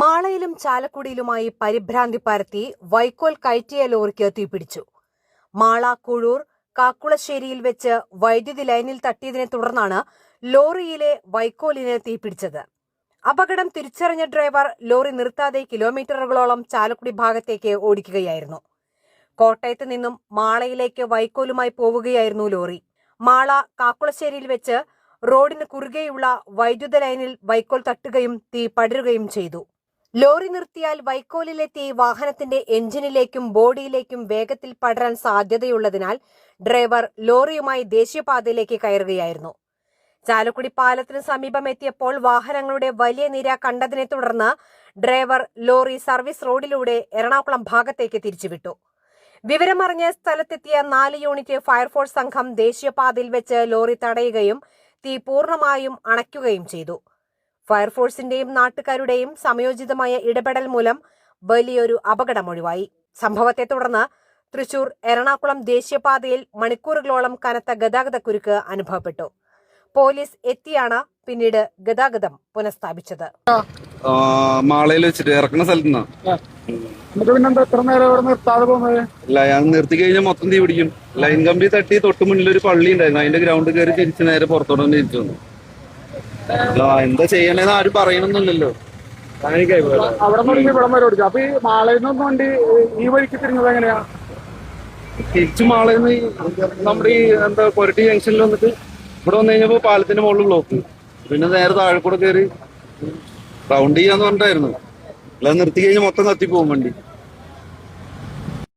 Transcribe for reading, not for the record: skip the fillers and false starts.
മാളയിലും ചാലക്കുടിയിലുമായി പരിഭ്രാന്തി പരത്തി വൈക്കോൽ കയറ്റിയ ലോറിക്ക് തീപിടിച്ചു. മാള കുഴൂർ കാക്കുളശ്ശേരിയിൽ വെച്ച് വൈദ്യുതി ലൈനിൽ തട്ടിയതിനെ തുടർന്നാണ് ലോറിയിലെ വൈക്കോലിന് തീപിടിച്ചത്. അപകടം തിരിച്ചറിഞ്ഞ ഡ്രൈവർ ലോറി നിർത്താതെ കിലോമീറ്ററുകളോളം ചാലക്കുടി ഭാഗത്തേക്ക് ഓടിക്കുകയായിരുന്നു. കോട്ടയത്ത് നിന്നും മാളയിലേക്ക് വൈക്കോലുമായി പോവുകയായിരുന്നു ലോറി. മാള കാക്കുളശ്ശേരിയിൽ വെച്ച് റോഡിന് കുറുകെയുള്ള വൈദ്യുത ലൈനിൽ വൈക്കോൽ തട്ടുകയും തീ പടരുകയും ചെയ്തു. ലോറി നിർത്തിയാൽ വൈക്കോലിലെ തീ വാഹനത്തിന്റെ എഞ്ചിനിലേക്കും ബോഡിയിലേക്കും വേഗത്തിൽ പടരാൻ സാധ്യതയുള്ളതിനാൽ ഡ്രൈവർ ലോറിയുമായി ദേശീയപാതയിലേക്ക് കയറുകയായിരുന്നു. ചാലക്കുടി പാലത്തിന് സമീപം എത്തിയപ്പോൾ വാഹനങ്ങളുടെ വലിയ നിര കണ്ടതിനെ തുടർന്ന് ഡ്രൈവർ ലോറി സർവീസ് റോഡിലൂടെ എറണാകുളം ഭാഗത്തേക്ക് തിരിച്ചുവിട്ടു. വിവരമറിഞ്ഞ് സ്ഥലത്തെത്തിയ 4 യൂണിറ്റ് ഫയർഫോഴ്സ് സംഘം ദേശീയപാതയിൽ വെച്ച് ലോറി തടയുകയും തീ പൂർണ്ണമായും അണയ്ക്കുകയും ചെയ്തു. ഫയർഫോഴ്സിന്റെയും നാട്ടുകാരുടെയും സമയോചിതമായ ഇടപെടൽ മൂലം വലിയൊരു അപകടമൊഴിവായി. സംഭവത്തെ തുടർന്ന് തൃശൂർ എറണാകുളം ദേശീയപാതയിൽ മണിക്കൂറുകളോളം കനത്ത ഗതാഗതക്കുരുക്ക് അനുഭവപ്പെട്ടു. പോലീസ് എത്തിയാണ് പിന്നീട് ഗതാഗതം പുനഃസ്ഥാപിച്ചത്. മാളയിൽ വെച്ചിട്ട് ഇറക്കുന്ന സ്ഥലത്തുനിന്നാ നിർത്തി കഴിഞ്ഞാൽ മൊത്തം തീ പിടിക്കും. ലൈൻ കമ്പി തട്ടി തൊട്ട് മുന്നിൽ ഒരു പള്ളി ഉണ്ടായിരുന്നു. അതിന്റെ ഗ്രൗണ്ട് കയറി തിരിച്ച് നേരെ പുറത്തോട്ട് തന്നെ തിരിച്ചു വന്നു. എന്താ ചെയ്യണേന്ന് ആരും പറയണമെന്നില്ലല്ലോ. തിരിച്ചു മാളയിന്ന് നമ്മുടെ ഈ കൊരട്ടി ജംഗ്ഷനിൽ വന്നിട്ട് ഇവിടെ വന്നു കഴിഞ്ഞപ്പോ പാലത്തിന്റെ മുകളിൽ ബ്ലോക്ക്. പിന്നെ നേരെ താഴെ കൂടെ കയറി റൗണ്ട് ചെയ്യാന്ന് പറഞ്ഞിട്ടായിരുന്നു. അല്ലാതെ നിർത്തി കഴിഞ്ഞാൽ മൊത്തം കത്തിപ്പോകും വണ്ടി.